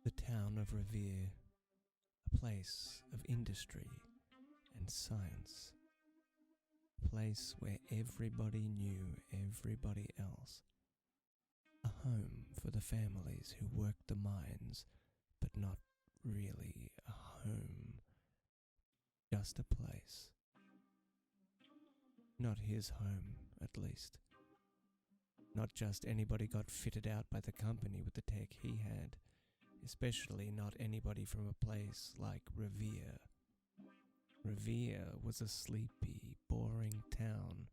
The town of Revere, a place of industry and science, a place where everybody knew everybody else, a home for the families who worked the mines, but not really a home, just a place. Not his home, at least. Not just anybody got fitted out by the company with the tech he had, especially not anybody from a place like Revere. Revere was a sleepy, boring town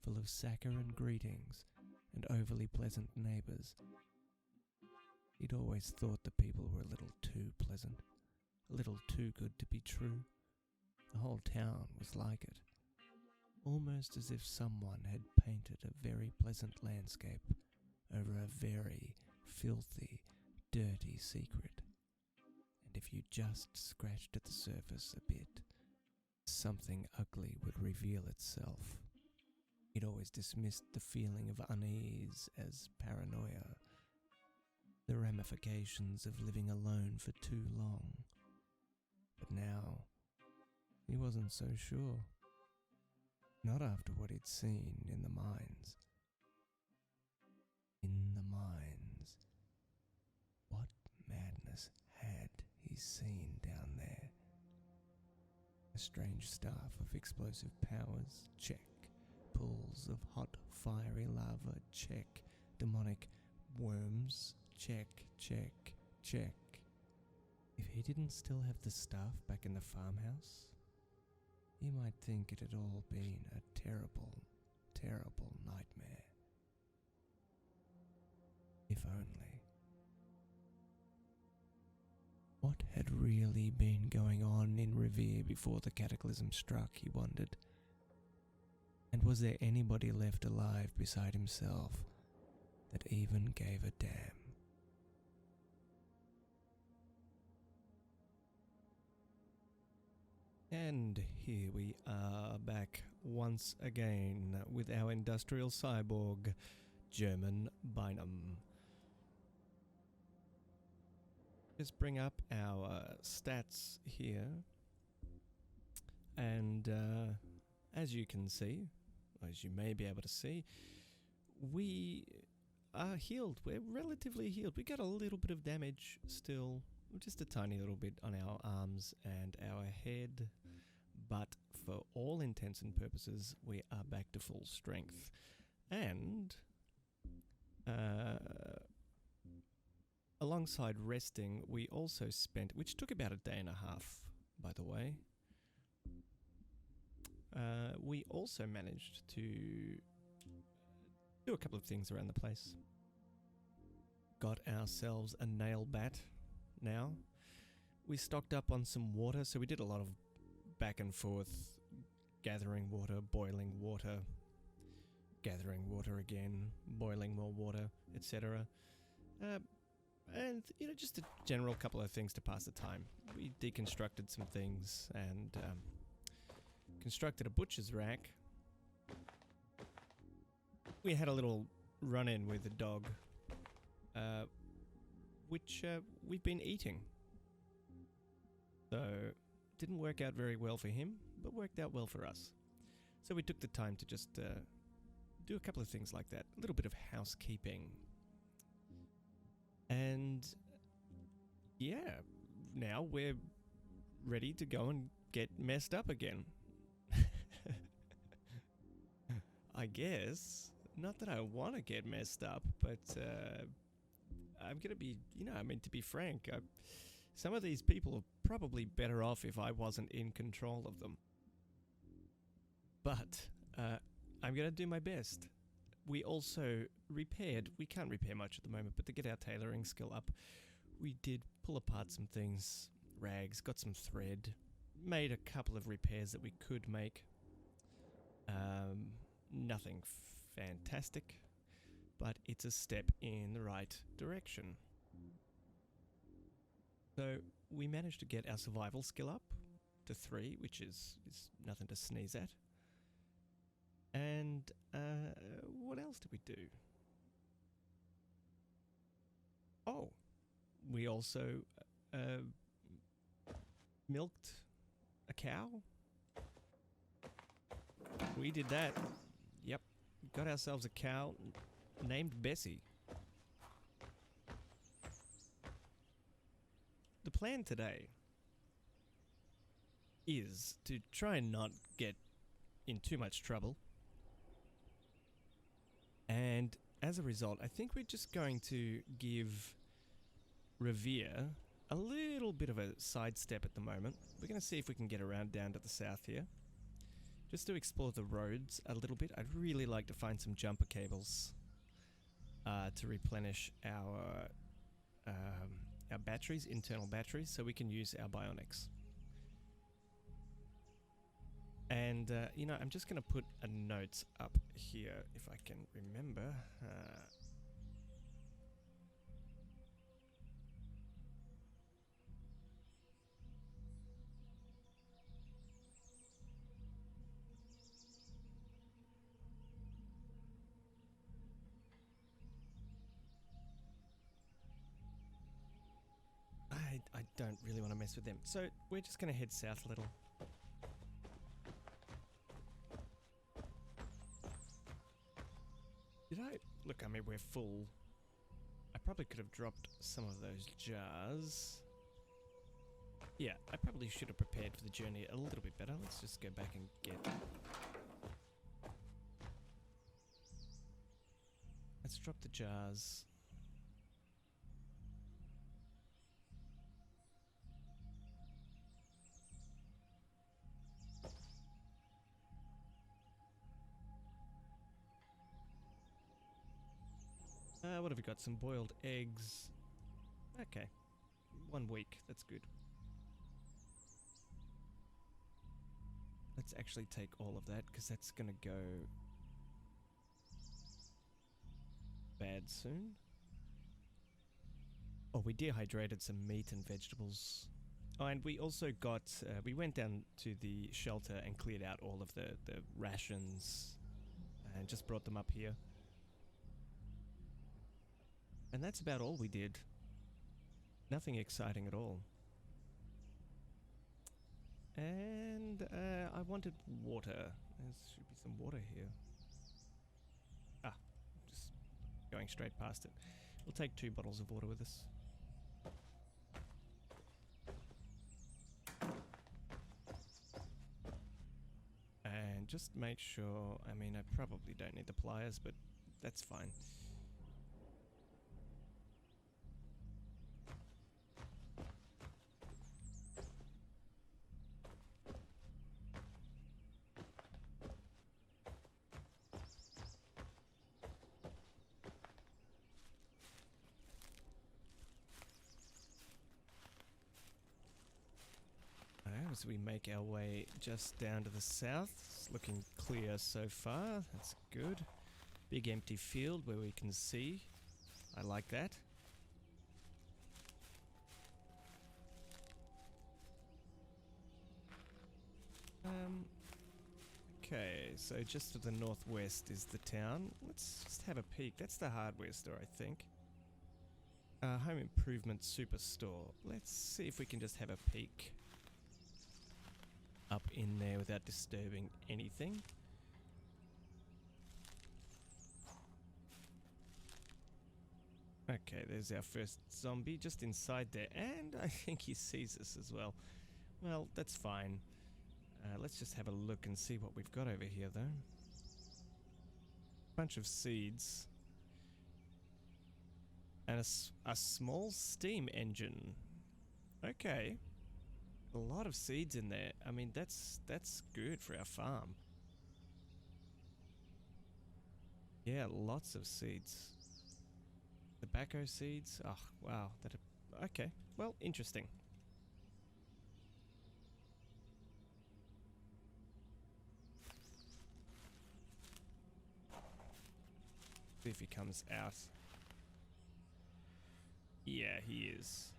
full of saccharine greetings and overly pleasant neighbours. He'd always thought the people were a little too pleasant, a little too good to be true. The whole town was like it, almost as if someone had painted a very pleasant landscape over a very filthy, dirty secret. And if you just scratched at the surface a bit, something ugly would reveal itself. He'd always dismissed the feeling of unease as paranoia, the ramifications of living alone for too long. But now, he wasn't so sure. Not after what he'd seen in the mines. In the mines. What madness had he seen down there? A strange staff of explosive powers, check. Pools of hot, fiery lava, check. Demonic worms, check, check, check. If he didn't still have the staff back in the farmhouse, he might think it had all been a terrible, terrible nightmare. If only. What had really been going on in Revere before the Cataclysm struck, he wondered. And was there anybody left alive beside himself that even gave a damn? And here we are back once again with our industrial cyborg, German Bynum. Just bring up our stats here, and as you can see, as you may be able to see, we are healed. We're relatively healed. We got a little bit of damage still, just a tiny little bit on our arms and our head, but for all intents and purposes, we are back to full strength. And alongside resting, we also spent, which took about a day and a half, by the way, we also managed to do a couple of things around the place. Got ourselves a nail bat now. We stocked up on some water, so we did a lot of back and forth, gathering water, boiling water, gathering water again, boiling more water, etc. And, you know, just a general couple of things to pass the time. We deconstructed some things and constructed a butcher's rack. We had a little run-in with a dog, which we've been eating. So, didn't work out very well for him, but worked out well for us. So we took the time to just do a couple of things like that. A little bit of housekeeping. And yeah, now we're ready to go and get messed up again. I guess. Not that I want to get messed up, but I'm going to be, I mean, to be frank, some of these people are probably better off if I wasn't in control of them. But I'm going to do my best. We also repaired, we can't repair much at the moment, but to get our tailoring skill up, we did pull apart some things, rags, got some thread, made a couple of repairs that we could make. Nothing fantastic, but it's a step in the right direction. So we managed to get our survival skill up to 3, which is nothing to sneeze at. And what else did we do? Oh, we also milked a cow. We did that. Yep. Got ourselves a cow named Bessie. The plan today is to try and not get in too much trouble. And as a result, I think we're just going to give Revere a little bit of a sidestep at the moment. We're going to see if we can get around down to the south here. Just to explore the roads a little bit. I'd really like to find some jumper cables to replenish our batteries, internal batteries, so we can use our bionics. And, you know, I'm just going to put a note up here, if I can remember. I don't really want to mess with them. So we're just going to head south a little. Did I? Look, I mean, we're full. I probably could have dropped some of those jars. Yeah, I probably should have prepared for the journey a little bit better. Let's just go back and get... Let's drop the jars. What have we got? Some boiled eggs. Okay. 1 week. That's good. Let's actually take all of that, because that's going to go bad soon. Oh, we dehydrated some meat and vegetables. Oh, and we also got... we went down to the shelter and cleared out all of the rations and just brought them up here. And that's about all we did. Nothing exciting at all. And I wanted water. There should be some water here. Ah, just going straight past it. We'll take 2 bottles of water with us. And just make sure, I mean, I probably don't need the pliers, but that's fine. As we make our way just down to the south, it's looking clear so far. That's good. Big empty field where we can see. I like that. Okay, so just to the northwest is the town. Let's just have a peek. That's the hardware store, I think. Home Improvement Superstore. Let's see if we can just have a peek up in there without disturbing anything. Okay, there's our first zombie just inside there, and I think he sees us as well. Well, that's fine. Let's just have a look and see what we've got over here, though. Bunch of seeds. And a small steam engine. Okay. A lot of seeds in there. I mean, that's good for our farm. Yeah, lots of seeds. Tobacco seeds. Oh, wow. Okay. Well, interesting. See if he comes out. Yeah, he is.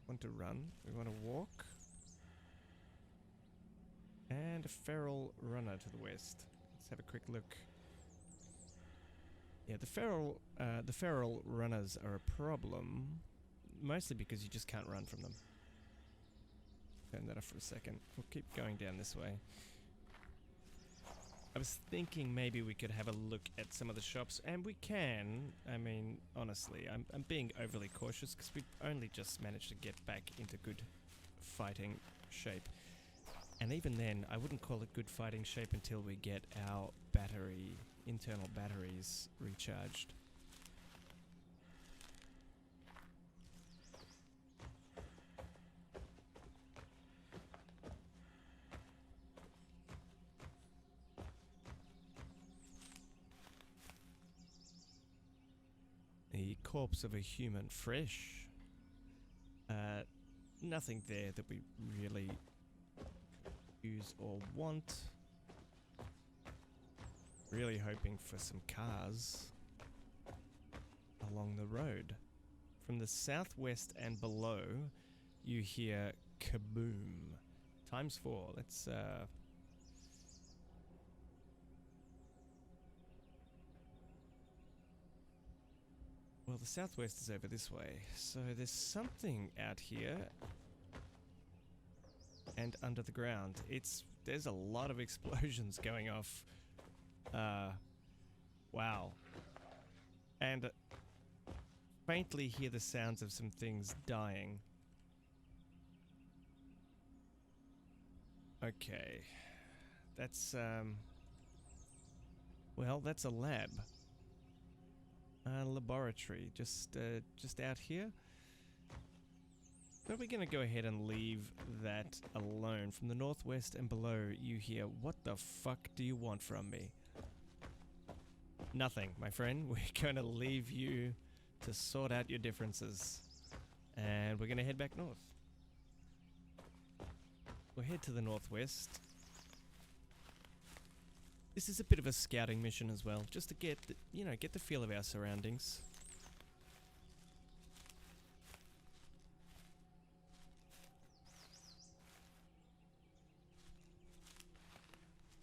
Want to run, we want to walk. And a feral runner to the west. Let's have a quick look. Yeah, the feral runners are a problem, mostly because you just can't run from them. Turn that off for a second. We'll keep going down this way. I was thinking maybe we could have a look at some of the shops, and we can. I mean, honestly, I'm being overly cautious because we've only just managed to get back into good fighting shape. And even then, I wouldn't call it good fighting shape until we get our internal batteries recharged. The corpse of a human, fresh. Nothing there that we really use or want. Really hoping for some cars along the road. From the southwest and below, you hear kaboom. Times 4. Let's well, the southwest is over this way, so there's something out here and under the ground. There's a lot of explosions going off. Wow. And faintly hear the sounds of some things dying. Okay. That's, well, that's a lab. Laboratory, just out here. But we're gonna go ahead and leave that alone. From the northwest and below, you hear, "What the fuck do you want from me?" Nothing, my friend. We're gonna leave you to sort out your differences. And we're gonna head back north. We'll head to the northwest. This is a bit of a scouting mission as well, just to get the feel of our surroundings.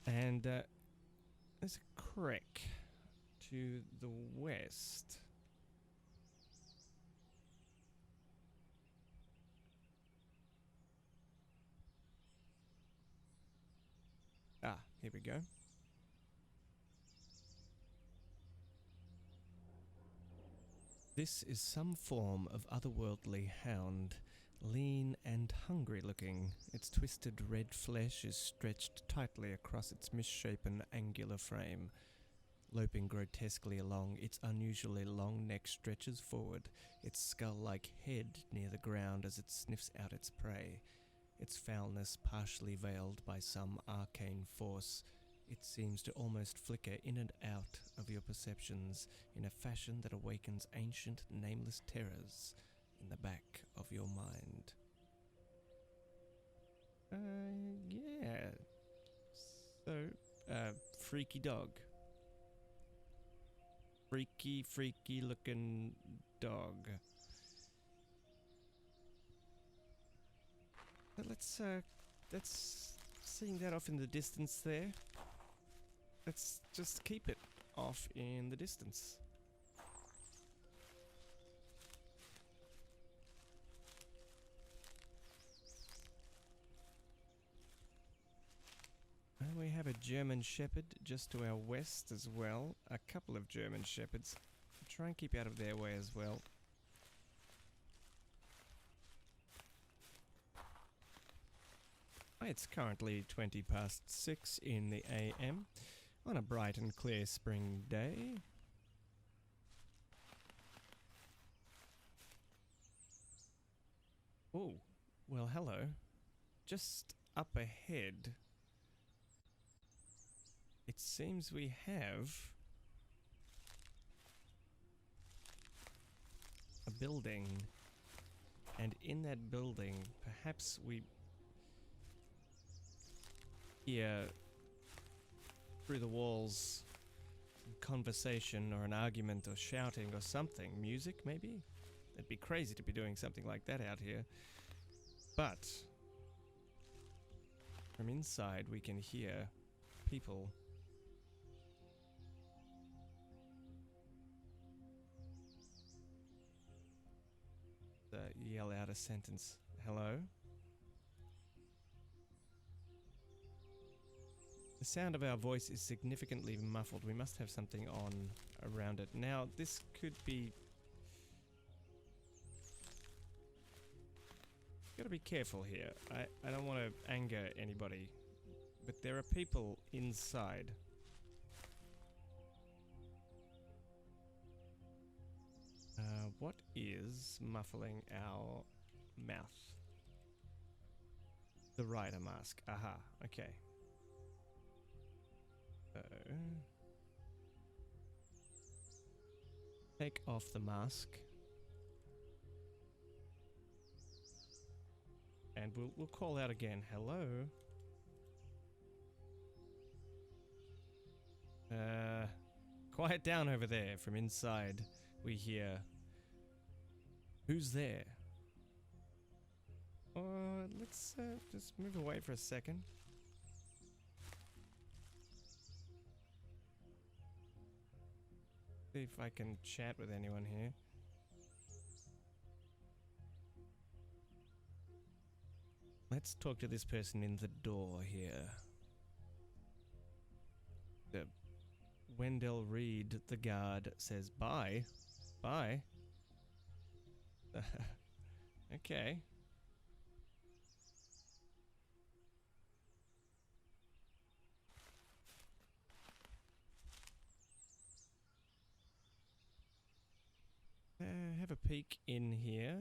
And there's a creek to the west. Ah, here we go. This is some form of otherworldly hound, lean and hungry looking. Its twisted red flesh is stretched tightly across its misshapen angular frame. Loping grotesquely along, its unusually long neck stretches forward, its skull-like head near the ground as it sniffs out its prey. Its foulness partially veiled by some arcane force, it seems to almost flicker in and out of your perceptions in a fashion that awakens ancient, nameless terrors in the back of your mind. Yeah. So, freaky dog. Freaky looking dog. But let's seeing that off in the distance there. Let's just keep it off in the distance. And we have a German Shepherd just to our west as well. A couple of German Shepherds. Try and keep out of their way as well. It's currently 6:20 in the AM on a bright and clear spring day. Oh, well, hello. Just up ahead, it seems we have a building, and in that building, perhaps we hear through the walls conversation or an argument or shouting or something. Music, maybe? It'd be crazy to be doing something like that out here. But from inside we can hear people Yell out a sentence. Hello? The sound of our voice is significantly muffled. We must have something on around it. Now, this could be... Gotta be careful here. I don't want to anger anybody. But there are people inside. What is muffling our mouth? The rider mask. Aha, okay. So... Take off the mask. And we'll call out again. Hello? Quiet down over there. From inside, we hear... Who's there? Let's just move away for a second. See if I can chat with anyone here. Let's talk to this person in the door here. The Wendell Reed, the guard, says bye. Bye. Okay. Have a peek in here.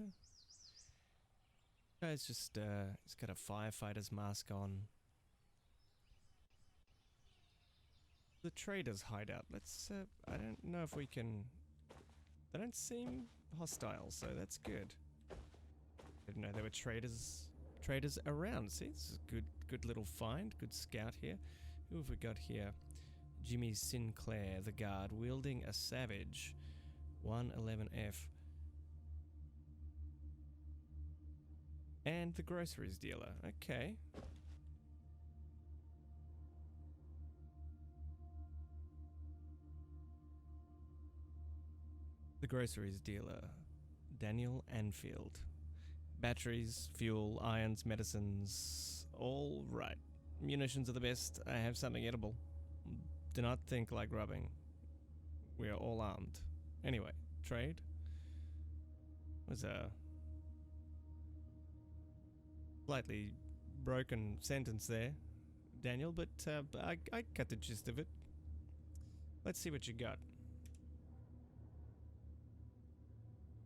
Guy's just, he's got a firefighter's mask on. The trader's hideout. Let's, I don't know if we can... They don't seem hostile, so that's good. Didn't know there were traders around. See, this is a good little find. Good scout here. Who have we got here? Jimmy Sinclair, the guard, wielding a Savage 111F. And the groceries dealer. Okay. The groceries dealer, Daniel Anfield. Batteries, fuel, irons, medicines, all right. Munitions are the best. I have something edible. Do not think like robbing. We are all armed. Anyway, trade. Was a slightly broken sentence there, Daniel, but I got the gist of it. Let's see what you got.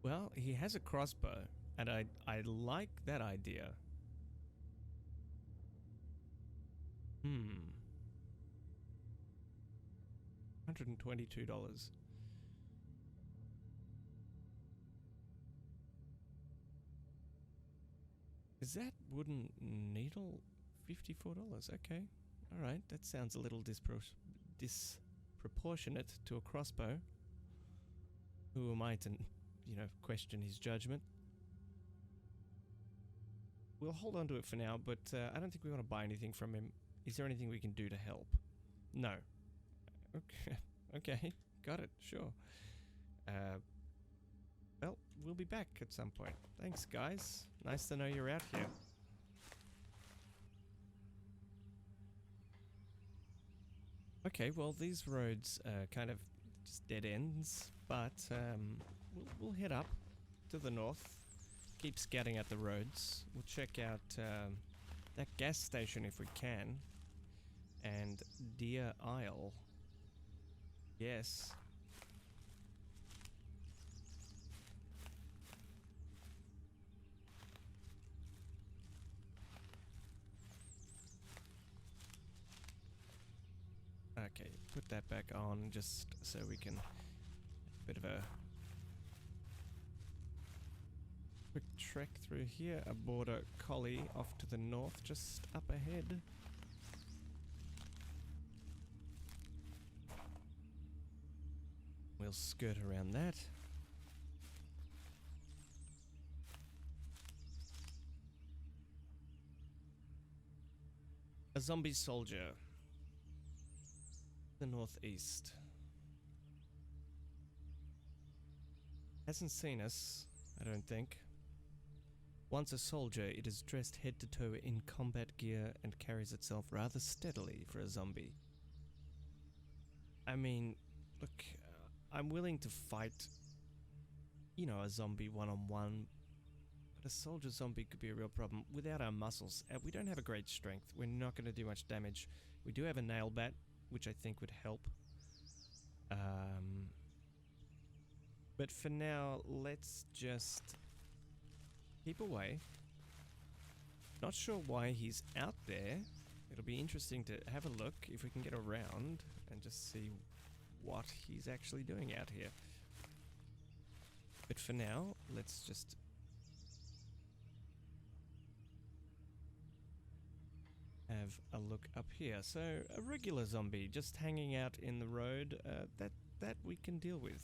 Well, he has a crossbow, and I like that idea. $122. Is that wooden needle? $54. Okay. Alright, that sounds a little disproportionate to a crossbow. Who am I to, question his judgment? We'll hold on to it for now, but I don't think we want to buy anything from him. Is there anything we can do to help? No. Okay. Okay. Got it. Sure. Well, we'll be back at some point. Thanks, guys. Nice to know you're out here. Okay, well, these roads are kind of just dead ends, but we'll head up to the north. Keep scouting out the roads. We'll check out that gas station if we can. And Deer Isle. Yes. Okay, put that back on just so we can... Bit of a quick trek through here. A border collie off to the north, just up ahead. We'll skirt around that. A zombie soldier. The northeast. Hasn't seen us, I don't think. Once a soldier, it is dressed head to toe in combat gear and carries itself rather steadily for a zombie. I mean, look, I'm willing to fight, you know, a zombie one-on-one, but a soldier zombie could be a real problem. Without our muscles, we don't have a great strength. We're not going to do much damage. We do have a nail bat, which I think would help. But for now, let's just keep away. Not sure why he's out there. It'll be interesting to have a look if we can get around and just see what he's actually doing out here. But for now, let's just have a look up here. So a regular zombie just hanging out in the road, that we can deal with.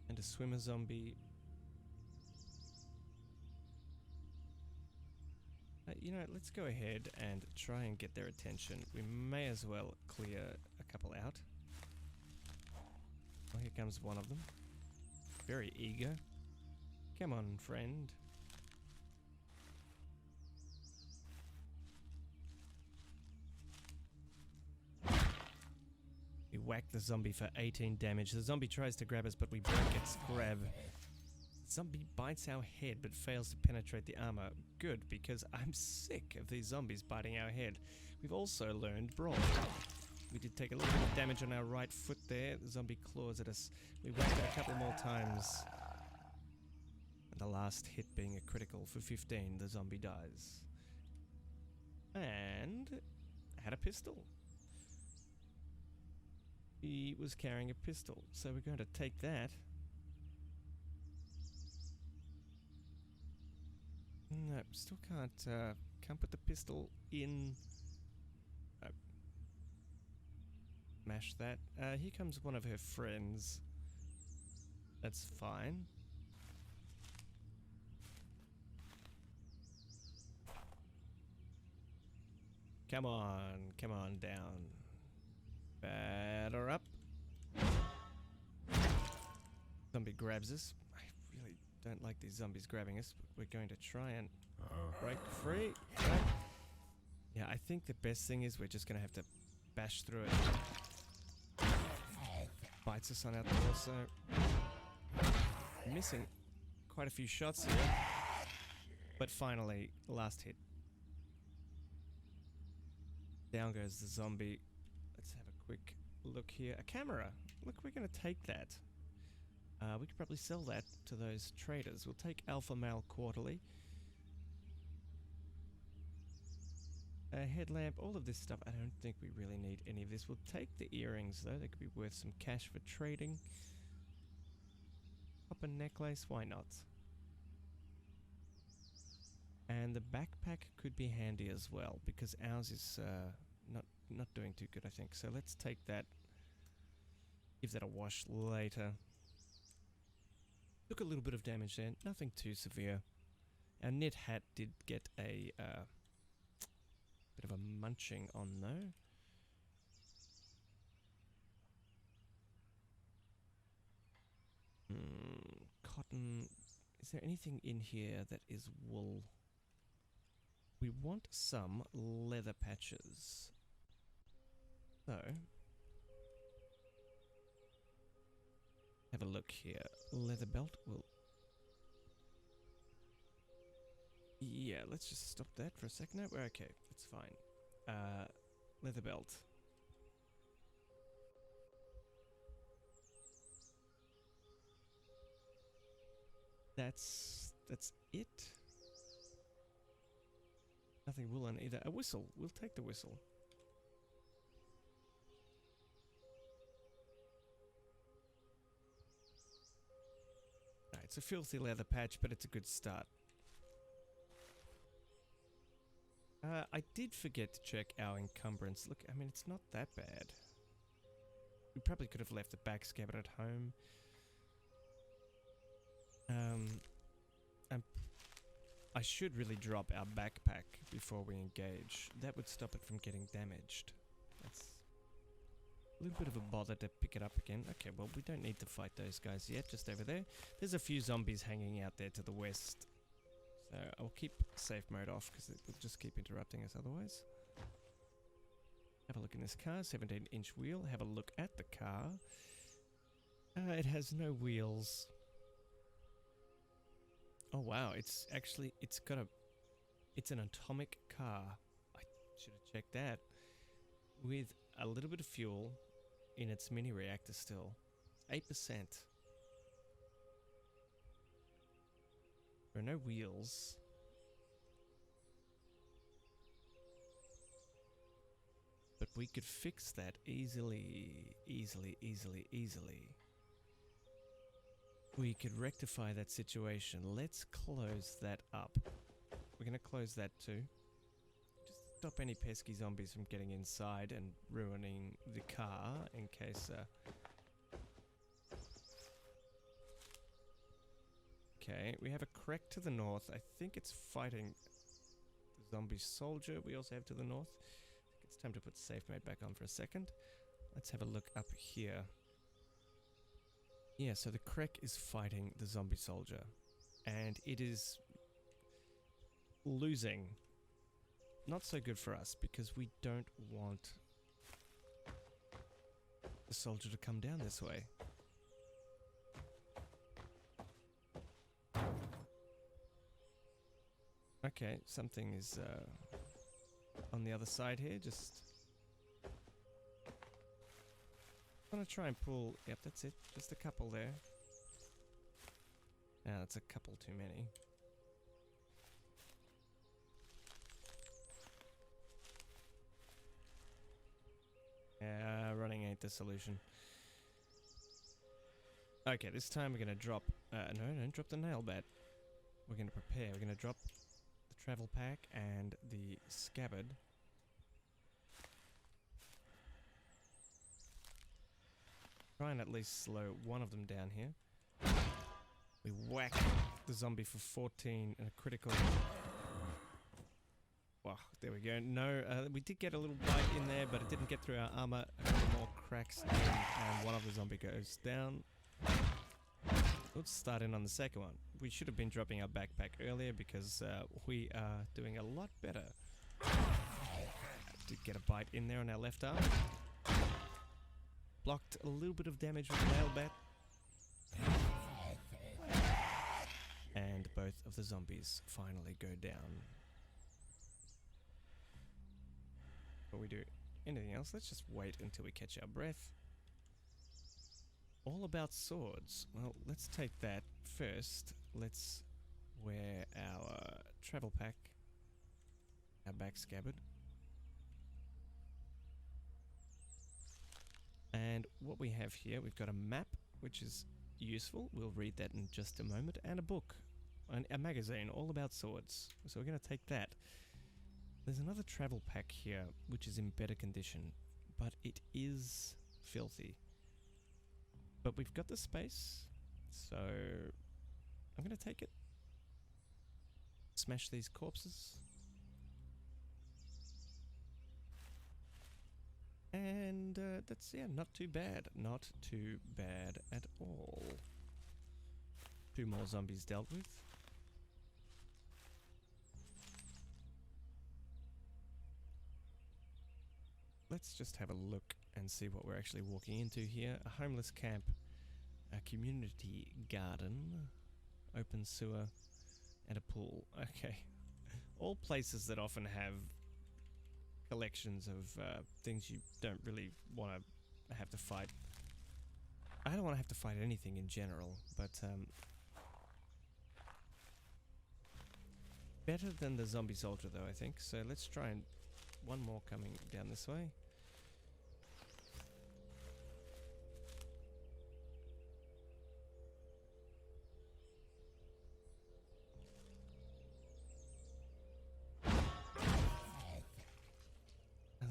And a swimmer zombie. You know, let's go ahead and try and get their attention. We may as well clear a couple out. Oh, here comes one of them. Very eager. Come on, friend. We whack the zombie for 18 damage. The zombie tries to grab us, but we break its grab. Zombie bites our head but fails to penetrate the armor. Good, because I'm sick of these zombies biting our head. We've also learned Brawl. We did take a little bit of damage on our right foot there. The zombie claws at us. We whacked it a couple more times. And the last hit being a critical for 15, the zombie dies. And had a pistol. He was carrying a pistol, so we're going to take that. No, still can't put the pistol in. Oh. Mash that. Here comes one of her friends. That's fine. Come on down. Batter up. Zombie grabs us. I really don't like these zombies grabbing us, but we're going to try and break free. Yeah, I think the best thing is we're just going to have to bash through it. Bites us on our torso. Missing quite a few shots here. But finally, last hit. Down goes the zombie. Let's have a quick look here. A camera. Look, we're going to take that. We could probably sell that to those traders. We'll take Alpha Male Quarterly. A headlamp, all of this stuff. I don't think we really need any of this. We'll take the earrings, though. They could be worth some cash for trading. Copper necklace, why not? And the backpack could be handy as well, because ours is not doing too good, I think. So let's take that. Give that a wash later. Took a little bit of damage there, nothing too severe. Our knit hat did get a bit of a munching on though. Cotton. Is there anything in here that is wool? We want some leather patches. So, have a look here. Leather belt will... Yeah, let's just stop that for a second. No, we're okay. It's fine. Leather belt. That's it. Nothing woolen either. A whistle. We'll take the whistle. It's a filthy leather patch, but it's a good start. I did forget to check our encumbrance. Look, I mean, it's not that bad. We probably could have left the back scabbard at home. I should really drop our backpack before we engage. That would stop it from getting damaged. A little bit of a bother to pick it up again. Okay, well, we don't need to fight those guys yet, just over there. There's a few zombies hanging out there to the west. So I'll keep safe mode off because it will just keep interrupting us otherwise. Have a look in this car, 17-inch wheel. Have a look at the car. It has no wheels. Oh wow, it's an atomic car. I should have checked that. With a little bit of fuel in its mini reactor still. 8%. There are no wheels. But we could fix that easily. We could rectify that situation. Let's close that up. We're going to close that too. Just stop any pesky zombies from getting inside and ruining the car in case... Okay, we have a Krek to the north. I think it's fighting the zombie soldier we also have to the north. I think it's time to put safe mode back on for a second. Let's have a look up here. Yeah, so the Krek is fighting the zombie soldier. And it is losing. Not so good for us because we don't want the soldier to come down this way. Okay, something is on the other side here. Just I'm gonna try and pull. Yep, that's it. Just a couple there. That's a couple too many. Running ain't the solution. Okay, this time we're gonna drop. No, don't drop the nail bat. We're gonna prepare. We're gonna drop the travel pack and the scabbard. Try and at least slow one of them down here. We whack the zombie for 14 and a critical. Wow, there we go. No, we did get a little bite in there, but it didn't get through our armor. A couple more cracks in, and one of the zombie goes down. Let's start in on the second one. We should have been dropping our backpack earlier because we are doing a lot better. Did get a bite in there on our left arm. Blocked a little bit of damage with the nail bat. And both of the zombies finally go down. Before we do anything else, let's just wait until we catch our breath. All about swords. Well, let's take that first. Let's wear our travel pack, our back scabbard. And what we have here, we've got a map, which is useful. We'll read that in just a moment. And a book, a magazine, all about swords. So we're going to take that. There's another travel pack here, which is in better condition, but it is filthy. But we've got the space, so I'm going to take it. Smash these corpses. And that's, yeah, not too bad. Not too bad at all. 2 more zombies dealt with. Let's just have a look and see what we're actually walking into here. A homeless camp, a community garden, open sewer, and a pool. Okay. All places that often have collections of things you don't really want to have to fight. I don't want to have to fight anything in general, but better than the zombie soldier though, I think. So let's try and one more coming down this way.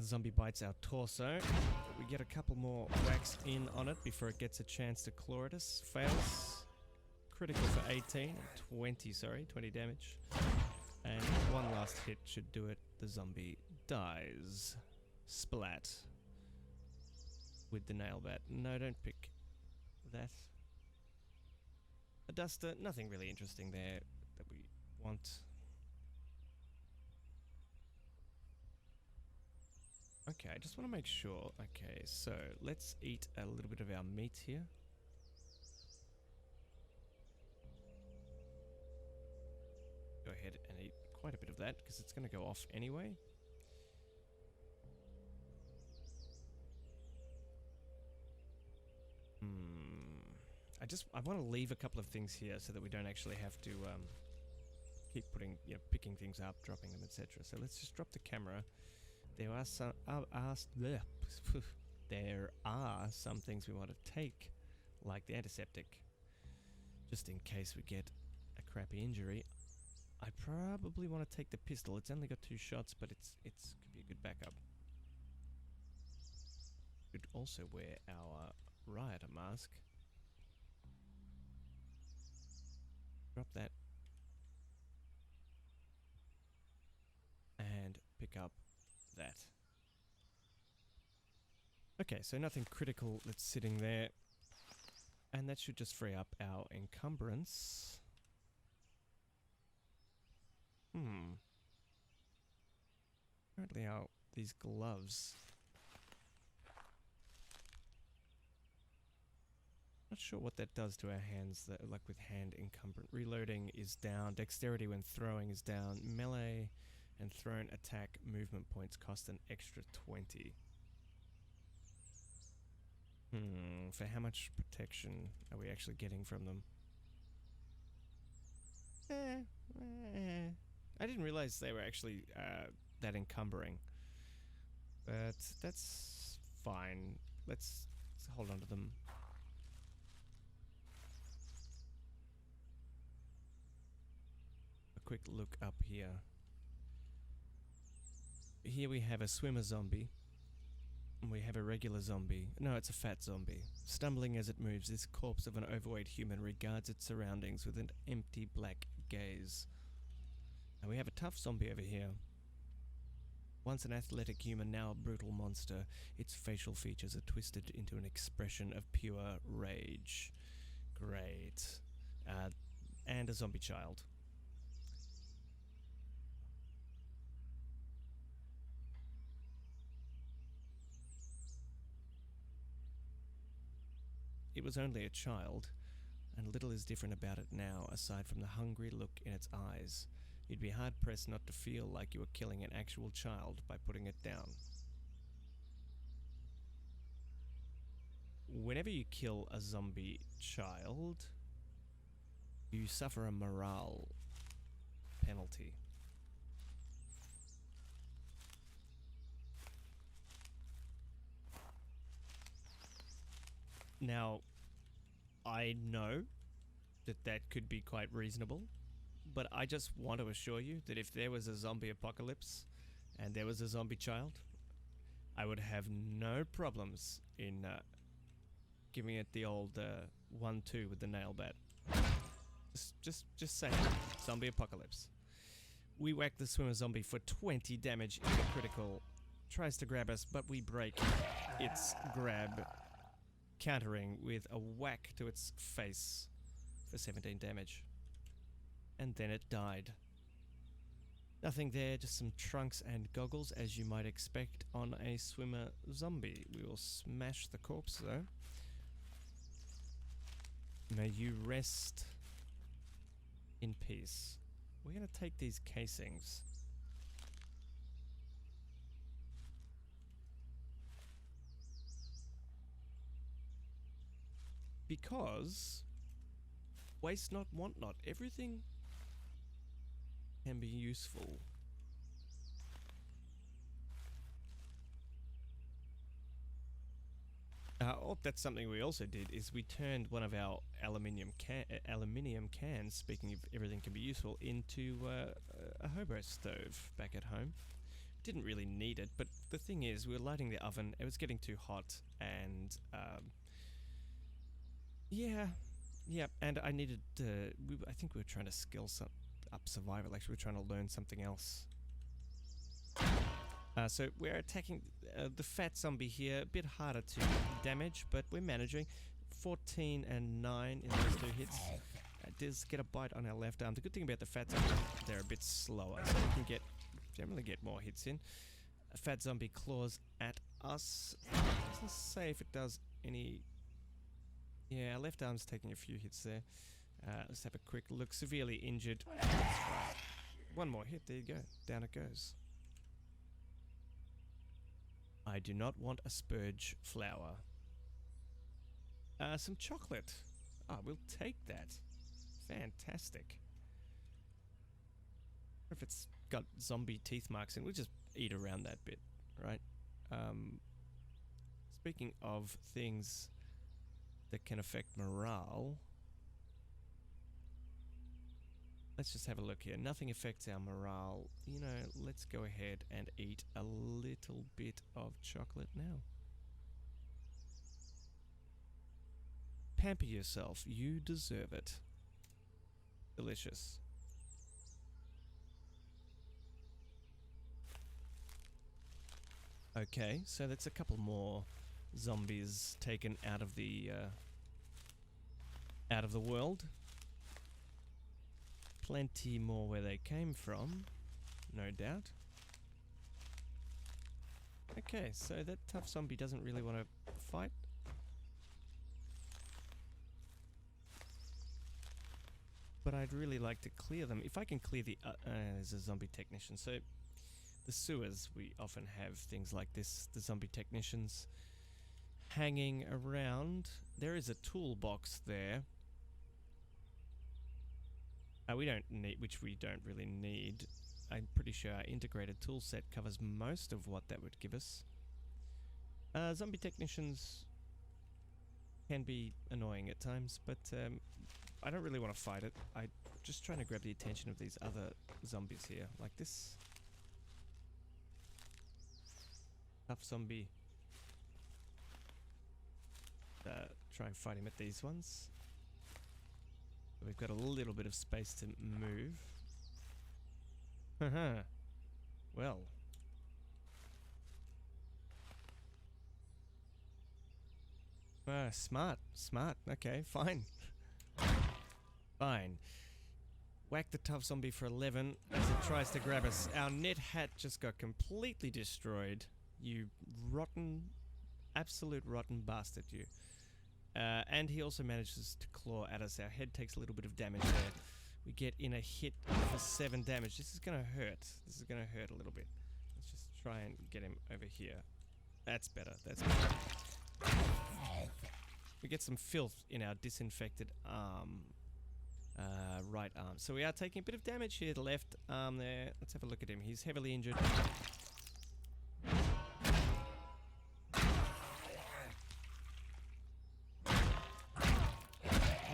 Zombie bites our torso. We get a couple more whacks in on it before it gets a chance to claw at us. Fails. Critical for 18. 20, sorry. 20 damage. And one last hit should do it. The zombie dies. Splat. with the nail bat. No, don't pick that. A duster, nothing really interesting there that we want. Okay, I just want to make sure. Okay, so let's eat a little bit of our meat here. Go ahead and eat quite a bit of that because it's going to go off anyway. I want to leave a couple of things here so that we don't actually have to keep picking things up, dropping them, etc. So let's just drop the camera. There are some there are some things we want to take, like the antiseptic, just in case we get a crappy injury. I probably want to take the pistol. It's only got 2 shots, but it's could be a good backup. Could also wear our rioter mask. Drop that. And pick up that. Okay, so nothing critical that's sitting there. And that should just free up our encumbrance. Apparently these gloves. Not sure what that does to our hands, like with hand encumbrance. Reloading is down. Dexterity when throwing is down. Melee and thrown attack movement points cost an extra 20. For how much protection are we actually getting from them? I didn't realize they were actually that encumbering. But that's fine. Let's hold on to them. A quick look up here. Here we have a swimmer zombie. We have a regular zombie. No, it's a fat zombie. Stumbling as it moves, this corpse of an overweight human regards its surroundings with an empty black gaze. And we have a tough zombie over here. Once an athletic human, now a brutal monster, its facial features are twisted into an expression of pure rage. Great. And a zombie child. It was only a child, and little is different about it now, aside from the hungry look in its eyes. You'd be hard-pressed not to feel like you were killing an actual child by putting it down. Whenever you kill a zombie child, you suffer a morale penalty. Now, I know that could be quite reasonable, but I just want to assure you that if there was a zombie apocalypse and there was a zombie child, I would have no problems in giving it the old 1-2 with the nail bat. Just saying, zombie apocalypse. We whack the swimmer zombie for 20 damage in the critical. Tries to grab us, but we break its grab, countering with a whack to its face for 17 damage. And then it died. Nothing there, just some trunks and goggles, as you might expect on a swimmer zombie. We will smash the corpse, though. May you rest in peace. We're going to take these casings. Because waste not, want not. Everything can be useful. That's something we also did, is we turned one of our aluminium cans, speaking of everything can be useful, into a hobo stove back at home. Didn't really need it, but the thing is, we were lighting the oven, it was getting too hot, and yeah, and I needed to, I think we were trying to skill up survival, actually we were trying to learn something else. So we're attacking the fat zombie here. A bit harder to damage, but we're managing. 14 and 9 in those 2 hits. Does get a bite on our left arm. The good thing about the fat zombies, they're a bit slower, so we can generally get more hits in. A fat zombie claws at us. Doesn't say if it does any. Yeah, our left arm's taking a few hits there. Let's have a quick look. Severely injured. That's right. One more hit. There you go. Down it goes. I do not want a spurge flower. Some chocolate. Ah, we'll take that. Fantastic. If it's got zombie teeth marks in, we'll just eat around that bit, right? Speaking of things that can affect morale, let's just have a look here. Nothing affects our morale. You know, let's go ahead and eat a little bit of chocolate now. Pamper yourself. You deserve it. Delicious. Okay, so that's a couple more zombies taken out of the world. Plenty more where they came from, no doubt. Okay, so that tough zombie doesn't really want to fight. But I'd really like to clear them. If I can clear the... there's a zombie technician. So the sewers, we often have things like this. The zombie technicians hanging around. There is a toolbox there. We don't need... which we don't really need. I'm pretty sure our integrated tool set covers most of what that would give us. Zombie technicians can be annoying at times, but... I don't really want to fight it. I'm just trying to grab the attention of these other zombies here, like this. Tough zombie. Try and fight him at these ones. We've got a little bit of space to move. Haha. Well. Smart. Smart. Okay, fine. Fine. Whack the tough zombie for 11 as it tries to grab us. Our net hat just got completely destroyed. You rotten, absolute rotten bastard, you. And he also manages to claw at us. Our head takes a little bit of damage there. We get in a hit for 7 damage. This is going to hurt. This is going to hurt a little bit. Let's just try and get him over here. That's better. That's better. We get some filth in our disinfected arm. Right arm. So we are taking a bit of damage here. The left arm there. Let's have a look at him. He's heavily injured.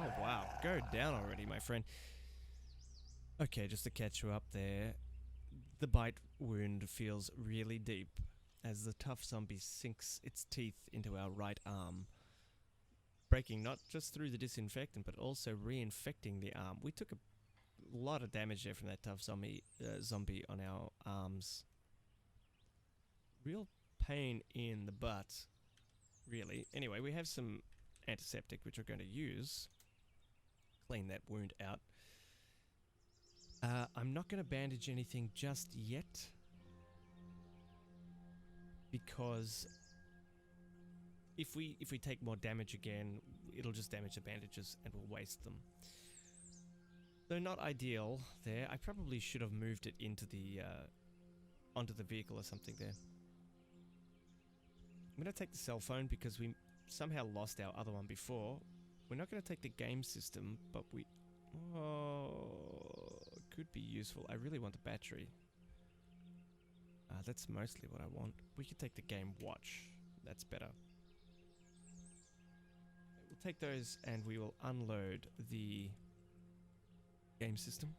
Oh wow. Go down already, my friend. Okay, just to catch you up there. The bite wound feels really deep as the tough zombie sinks its teeth into our right arm, breaking not just through the disinfectant, but also reinfecting the arm. We took a lot of damage there from that tough zombie on our arms. Real pain in the butt, really. Anyway, we have some antiseptic, which we're going to use. Clean that wound out. I'm not going to bandage anything just yet, because if we take more damage again, it'll just damage the bandages and we'll waste them. So not ideal there. I probably should have moved it into the onto the vehicle or something there. I'm going to take the cell phone because we somehow lost our other one before. We're not going to take the game system, but we... Oh, could be useful. I really want the battery. That's mostly what I want. We could take the game watch. That's better. We'll take those and we will unload the game system.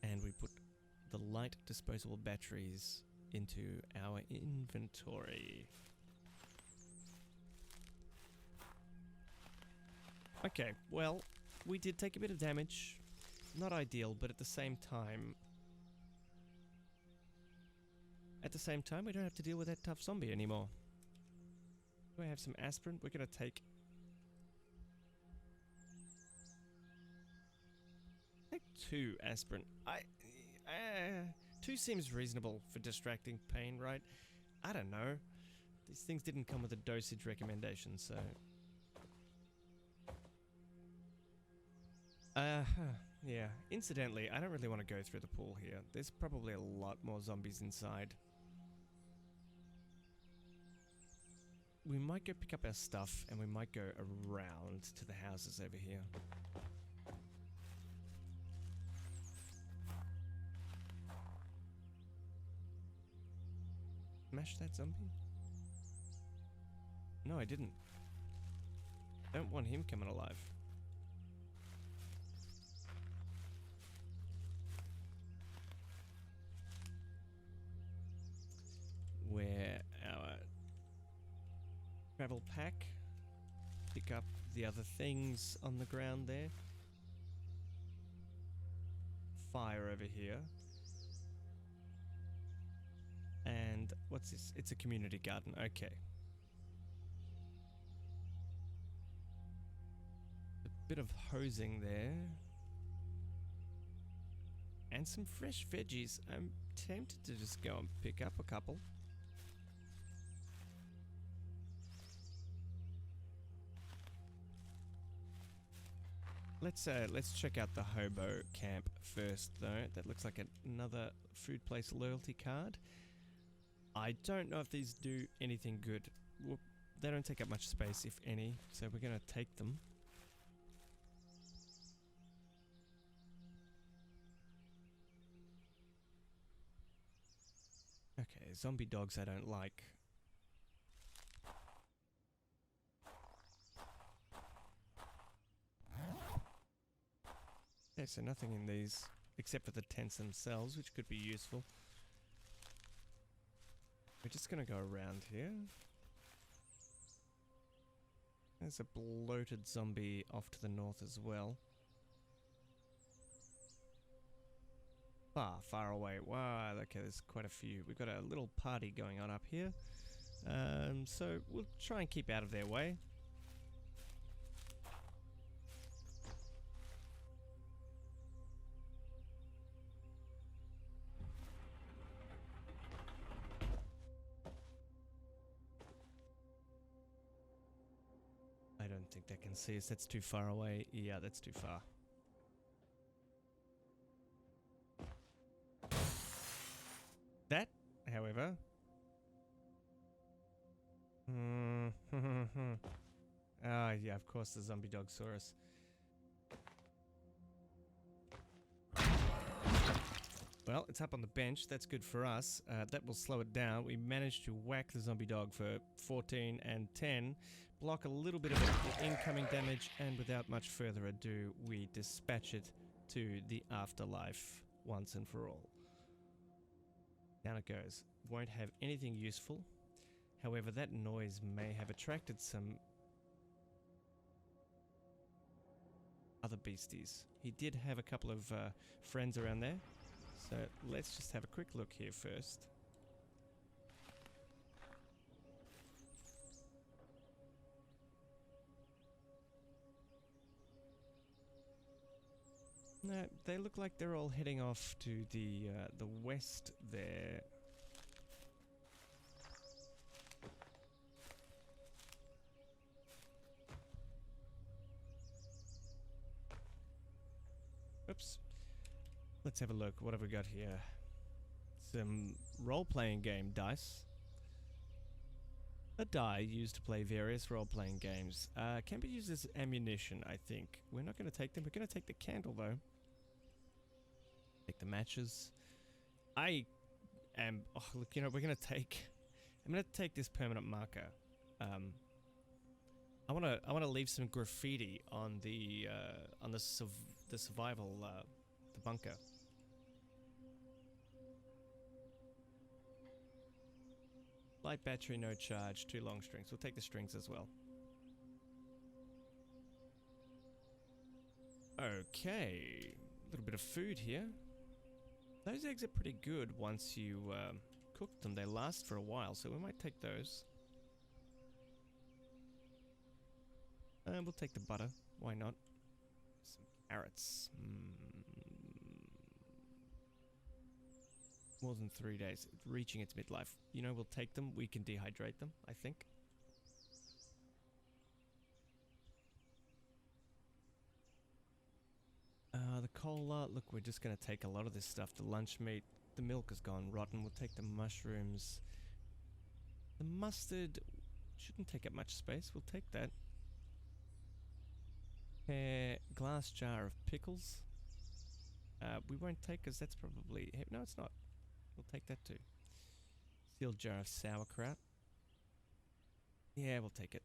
And we put the light disposable batteries into our inventory. Okay, well, we did take a bit of damage. Not ideal, but at the same time, At the same time, we don't have to deal with that tough zombie anymore. Do I have some aspirin? We're gonna take 2 aspirin. 2 seems reasonable for distracting pain, right? I don't know. These things didn't come with a dosage recommendation, so... yeah. Incidentally, I don't really want to go through the pool here. There's probably a lot more zombies inside. We might go pick up our stuff, and we might go around to the houses over here. Smash that zombie? No, I didn't. Don't want him coming alive. Where our travel pack. Pick up the other things on the ground there. Fire over here. And what's this? It's a community garden. Okay. A bit of hosing there. And some fresh veggies. I'm tempted to just go and pick up a couple. Let's check out the hobo camp first, though. That looks like another food place loyalty card. I don't know if these do anything good. Well, they don't take up much space, if any, so we're gonna take them. Okay, zombie dogs I don't like. Okay, so nothing in these, except for the tents themselves, which could be useful. We're just gonna go around here. There's a bloated zombie off to the north as well. Far away. Wow, okay, there's quite a few. We've got a little party going on up here. So we'll try and keep out of their way. I don't think they can see us. That's too far away. Yeah, that's too far. That, however... yeah, of course the zombie dog saw us. Well, it's up on the bench. That's good for us. That will slow it down. We managed to whack the zombie dog for 14 and 10. Block a little bit of the incoming damage, and without much further ado, we dispatch it to the afterlife once and for all. Down it goes. Won't have anything useful. However, that noise may have attracted some other beasties. He did have a couple of friends around there. So let's just have a quick look here first. No, they look like they're all heading off to the west there. Oops. Let's have a look. What have we got here? Some role-playing game dice. A die used to play various role-playing games. Can be used as ammunition, I think. We're not going to take them. We're going to take the candle, though. Take the matches. I am... Oh, look, you know, we're going to take... I'm going to take this permanent marker. I want to leave some graffiti on the survival, the bunker. Light battery, no charge, 2 long strings. We'll take the strings as well. Okay, a little bit of food here. Those eggs are pretty good once you cooked them. They last for a while, so we might take those. And we'll take the butter. Why not? Some carrots. More than 3 days. It's reaching its midlife. You know, we'll take them. We can dehydrate them, I think. The cola. Look, we're just going to take a lot of this stuff. The lunch meat. The milk has gone rotten. We'll take the mushrooms. The mustard shouldn't take up much space. We'll take that. Glass jar of pickles. We won't take because that's probably... No, it's not. We'll take that too. Sealed jar of sauerkraut. Yeah, we'll take it.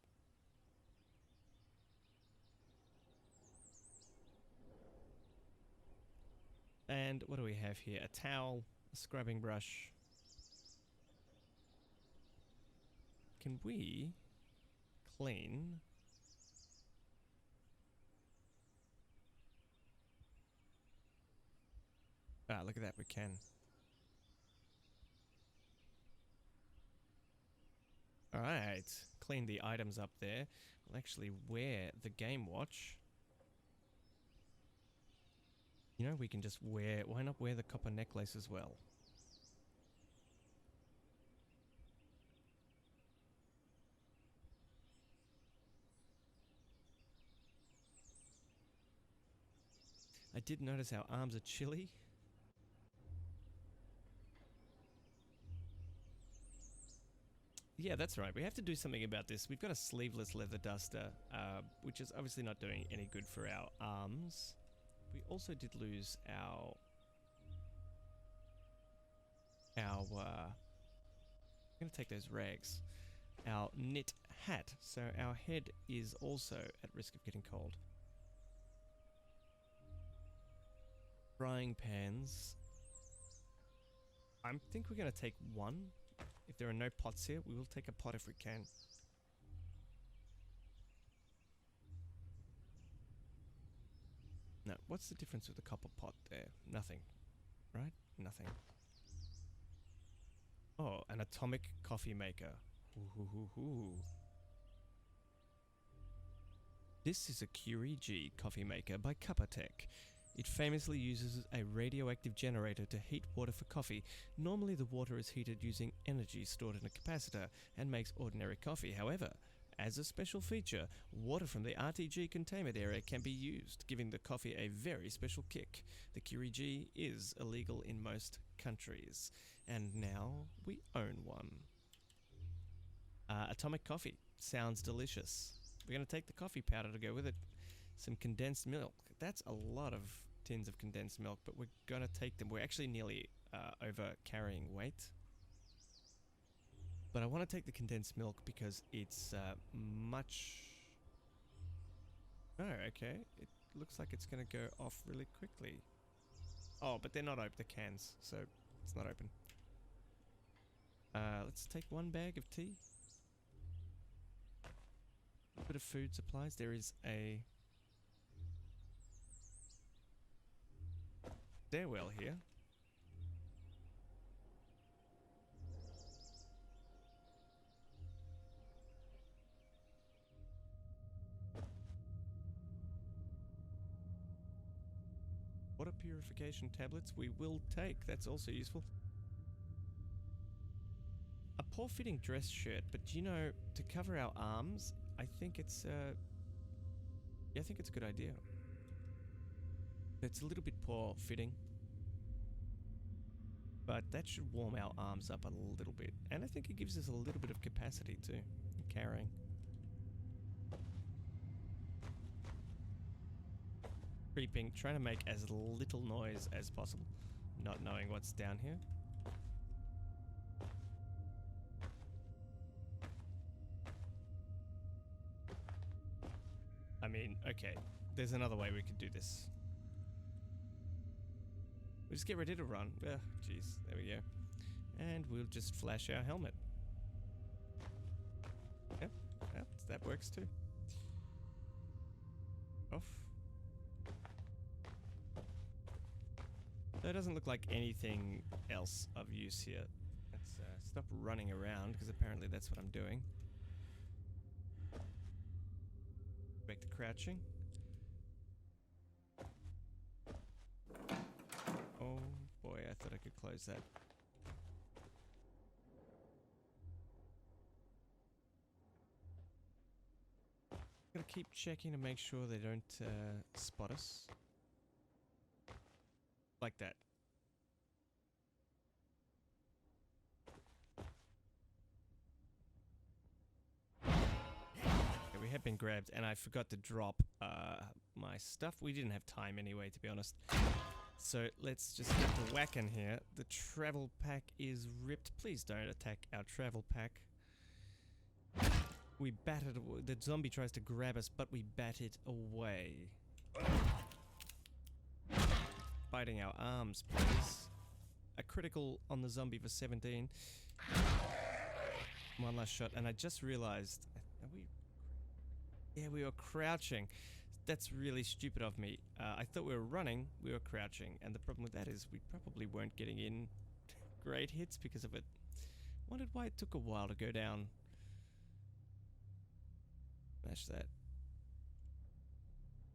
And what do we have here? A towel, a scrubbing brush. Can we clean... Ah, look at that, we can. Alright, clean the items up there. We'll actually wear the game watch. You know, we can just wear... Why not wear the copper necklace as well? I did notice our arms are chilly. Yeah, that's right. We have to do something about this. We've got a sleeveless leather duster, which is obviously not doing any good for our arms. We also did lose our... I'm going to take those rags. Our knit hat. So our head is also at risk of getting cold. Frying pans. I think we're going to take one. If there are no pots here, we will take a pot if we can. No, what's the difference with the copper pot there? Nothing, right? Nothing. Oh, an atomic coffee maker. Ooh. This is a Co.AD coffee maker by Cuppatech. It famously uses a radioactive generator to heat water for coffee. Normally the water is heated using energy stored in a capacitor and makes ordinary coffee. However, as a special feature, water from the RTG containment area can be used, giving the coffee a very special kick. The Co.AD is illegal in most countries, and now we own one. Atomic coffee. Sounds delicious. We're going to take the coffee powder to go with it. Some condensed milk. That's a lot of tins of condensed milk, but we're going to take them. We're actually nearly over carrying weight. But I want to take the condensed milk because it's much... Oh, okay. It looks like it's going to go off really quickly. Oh, but they're not open, the cans, so it's not open. Let's take one bag of tea. A bit of food supplies. There is a stairwell here. Water purification tablets we will take. That's also useful. A poor fitting dress shirt, but you know, to cover our arms, I think it's yeah, I think it's a good idea. It's a little bit poor fitting, but that should warm our arms up a little bit, and I think it gives us a little bit of capacity too, carrying. Creeping, trying to make as little noise as possible, not knowing what's down here. I mean, okay, there's another way we could do this. We'll just get ready to run. Jeez, there we go. And we'll just flash our helmet. Yep, that works too. Off. So it doesn't look like anything else of use here. Let's stop running around, because apparently that's what I'm doing. Back to crouching. Oh boy, I thought I could close that. Gotta keep checking to make sure they don't spot us. Like that. Okay, we have been grabbed, and I forgot to drop my stuff. We didn't have time anyway, to be honest. So let's just get the whack in here. The travel pack is ripped. Please don't attack our travel pack. We bat it. The zombie tries to grab us, but we bat it away. Biting our arms, please. A critical on the zombie for 17. One last shot, and I just realized... Are we... Yeah, we were crouching. That's really stupid of me. I thought we were running, we were crouching, and the problem with that is we probably weren't getting in great hits because of it. Wondered why it took a while to go down. Smash that.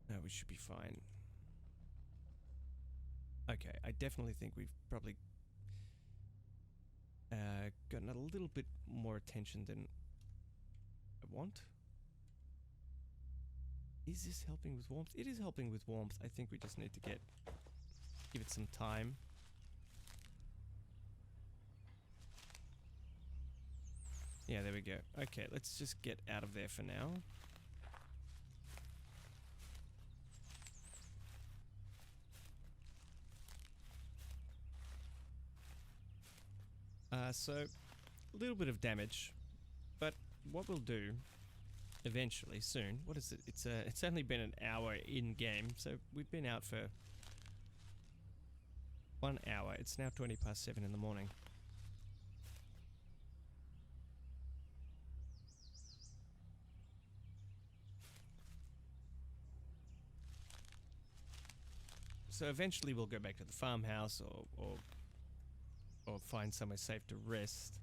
No, we should be fine. Okay, I definitely think we've probably gotten a little bit more attention than I want. Is this helping with warmth? It is helping with warmth. I think we just need to give it some time. Yeah, there we go. Okay, let's just get out of there for now. So, a little bit of damage, but what we'll do eventually, soon, what is it? It's only been an hour in game, so we've been out for 1 hour. It's now 7:20 in the morning. So eventually we'll go back to the farmhouse or find somewhere safe to rest.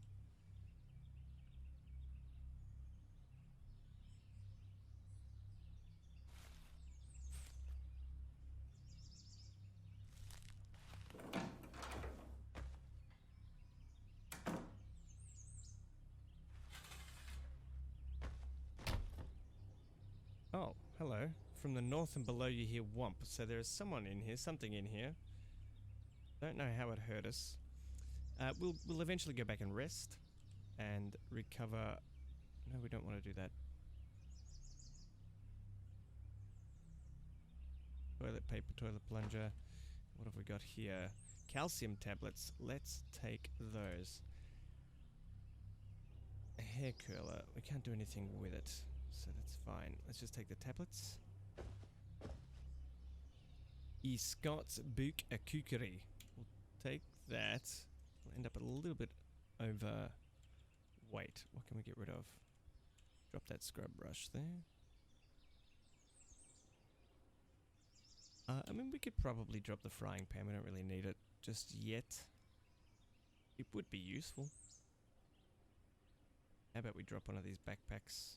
Oh, hello. From the north and below you hear whomp. So there is someone in here, something in here. Don't know how it hurt us. We'll eventually go back and rest and recover. No, we don't want to do that. Toilet paper, toilet plunger. What have we got here? Calcium tablets. Let's take those. A hair curler. We can't do anything with it, so that's fine. Let's just take the tablets. E Scott's Book a Kukeri. We'll take that. We'll end up a little bit over weight. What can we get rid of? Drop that scrub brush there. I mean, we could probably drop the frying pan. We don't really need it just yet. It would be useful. How about we drop one of these backpacks?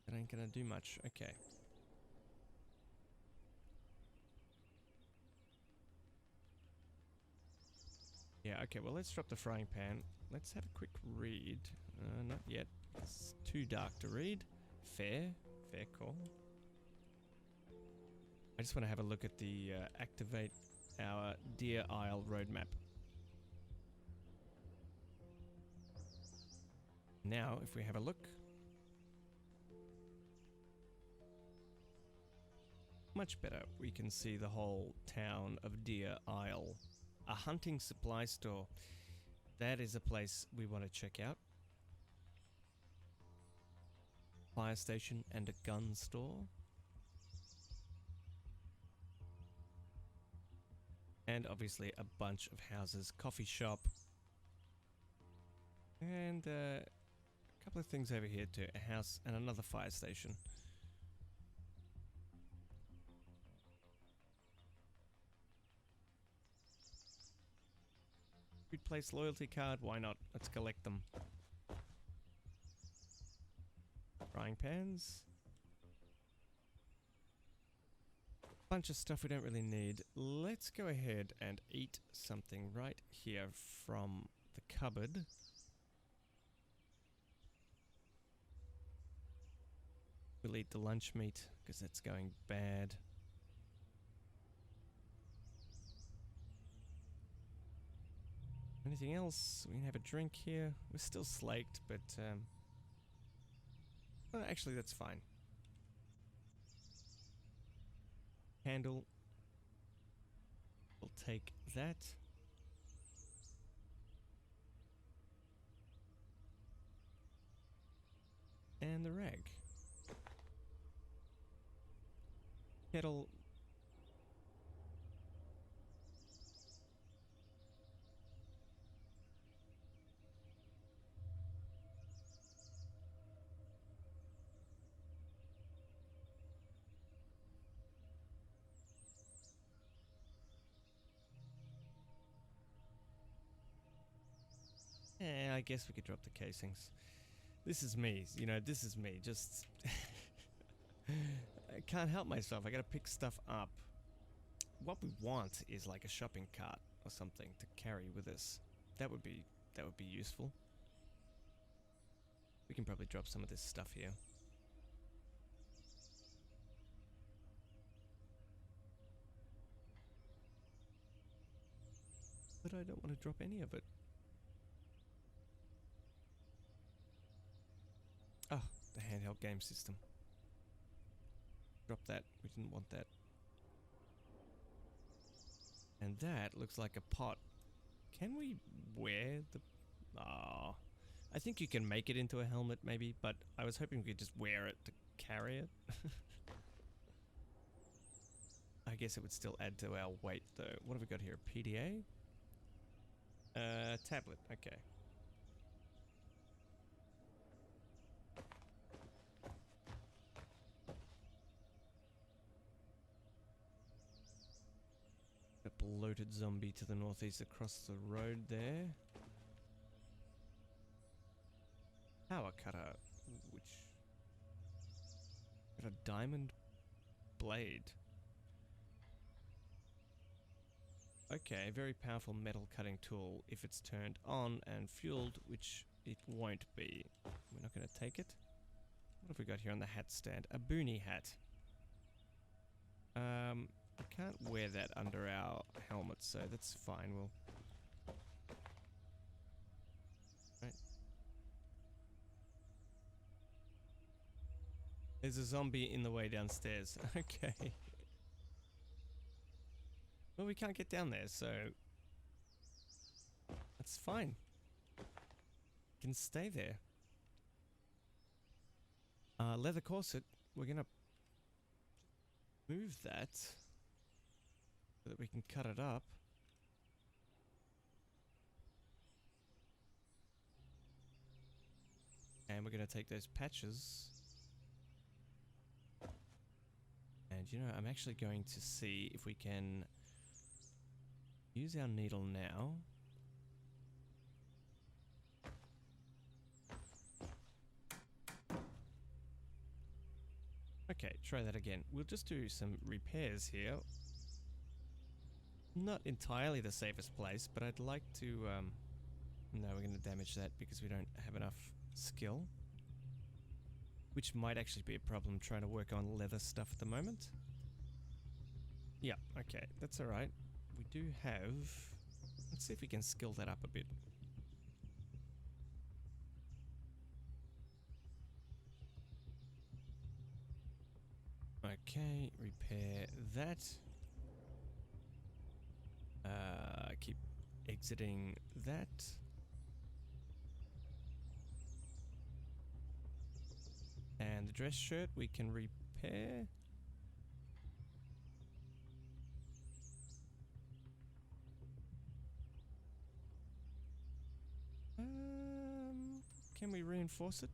That ain't gonna do much. Okay. Yeah, okay, well, let's drop the frying pan. Let's have a quick read. Not yet. It's too dark to read. Fair call. I just want to have a look at the activate our Deer Isle roadmap. Now, if we have a look, much better. We can see the whole town of Deer Isle. A hunting supply store. That is a place we want to check out. Fire station and a gun store. And obviously a bunch of houses, coffee shop. And a couple of things over here too. A house and another fire station. Replace loyalty card, why not? Let's collect them. Frying pans. Bunch of stuff we don't really need. Let's go ahead and eat something right here from the cupboard. We'll eat the lunch meat because it's going bad. Anything else? We can have a drink here. We're still slaked, but well, actually that's fine. Candle. We'll take that. And the rag. Kettle. I guess we could drop the casings. This is me, you know, this is me, just... I can't help myself, I gotta pick stuff up. What we want is like a shopping cart or something to carry with us. That would be useful. We can probably drop some of this stuff here. But I don't want to drop any of it. Oh, the handheld game system. Drop that. We didn't want that. And that looks like a pot. Can we wear the... Ah, I think you can make it into a helmet maybe, but I was hoping we could just wear it to carry it. I guess it would still add to our weight though. What have we got here? PDA? Tablet. Okay. A bloated zombie to the northeast across the road there. Power cutter, which... got a diamond blade. Okay, very powerful metal cutting tool if it's turned on and fueled, which it won't be. We're not going to take it. What have we got here on the hat stand? A boonie hat. I can't wear that under our helmet, so that's fine. We'll... Right. There's a zombie in the way downstairs. Okay. Well, we can't get down there, so... that's fine. Can stay there. Leather corset. We're gonna... move that. So that we can cut it up. And we're gonna take those patches. And you know, I'm actually going to see if we can... use our needle now. Okay, try that again. We'll just do some repairs here. Not entirely the safest place, but I'd like to... no, we're going to damage that because we don't have enough skill. Which might actually be a problem trying to work on leather stuff at the moment. Yeah, okay, that's alright. We do have... let's see if we can skill that up a bit. Okay, repair that. Keep exiting that. And the dress shirt we can repair. Can we reinforce it?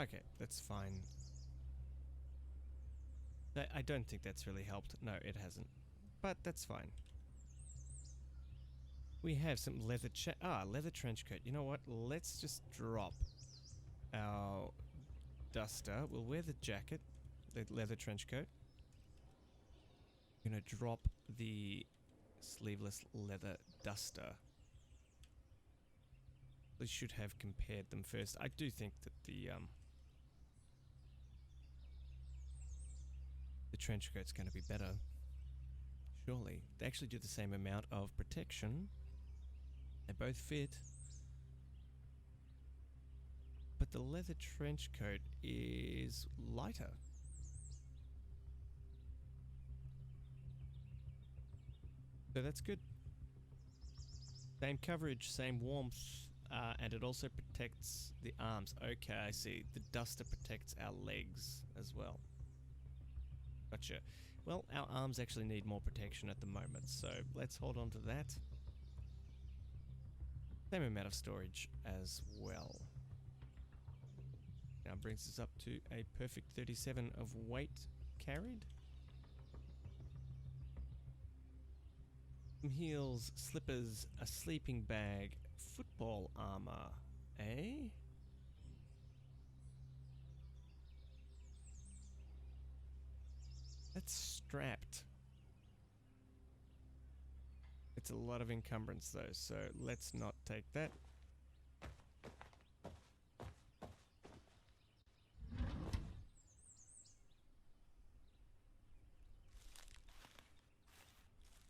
Okay, that's fine. I don't think that's really helped. No, it hasn't. But that's fine. We have some leather leather trench coat. You know what? Let's just drop our duster. We'll wear the jacket, the leather trench coat. We're gonna drop the sleeveless leather duster. We should have compared them first. I do think that the trench coat's going to be better. Surely. They actually do the same amount of protection. They both fit. But the leather trench coat is lighter. So that's good. Same coverage, same warmth, and it also protects the arms. Okay, I see. The duster protects our legs as well. Gotcha. Well, our arms actually need more protection at the moment, so let's hold on to that. Same amount of storage as well. Now brings us up to a perfect 37 of weight carried. Some heels, slippers, a sleeping bag, football armor, eh? That's strapped. It's a lot of encumbrance though, so let's not take that.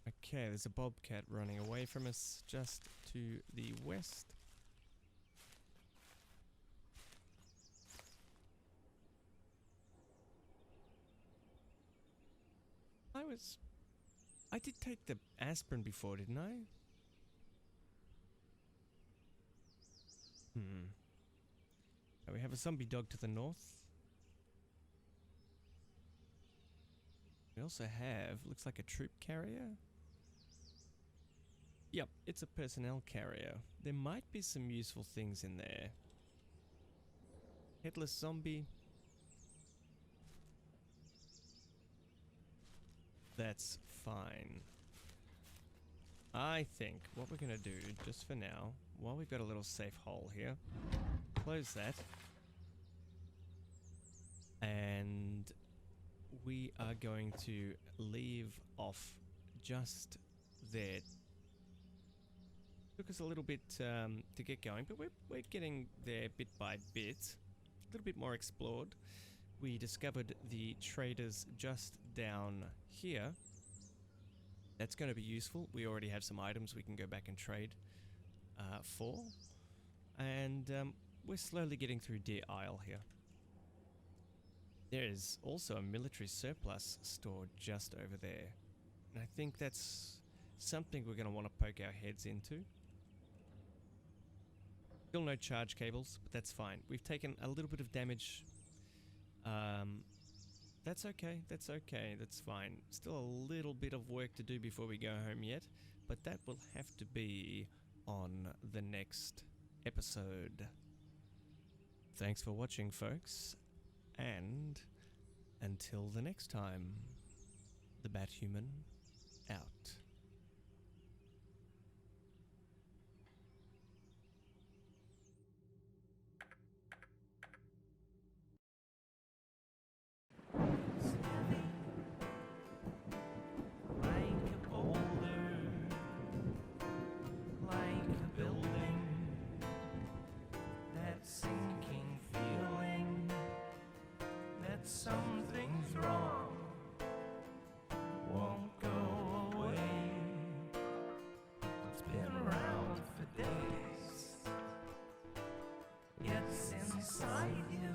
Okay, there's a bobcat running away from us just to the west. I did take the aspirin before, didn't I? We have a zombie dog to the north. We also have, looks like a troop carrier. Yep, it's a personnel carrier. There might be some useful things in there. Headless zombie. That's fine. I think what we're going to do, just for now, while we've got a little safe hole here, close that. And we are going to leave off just there. Took us a little bit to get going, but we're getting there bit by bit. A little bit more explored. We discovered the traders just down here. That's going to be useful. We already have some items we can go back and trade for. And we're slowly getting through Deer Isle here. There is also a military surplus stored just over there. And I think that's something we're going to want to poke our heads into. Still no charge cables, but that's fine. We've taken a little bit of damage. That's okay, that's fine. Still a little bit of work to do before we go home yet, but that will have to be on the next episode. Thanks for watching, folks, and until the next time, the Bathuman out. Something's wrong, won't go away. It's been around for days. It's inside you.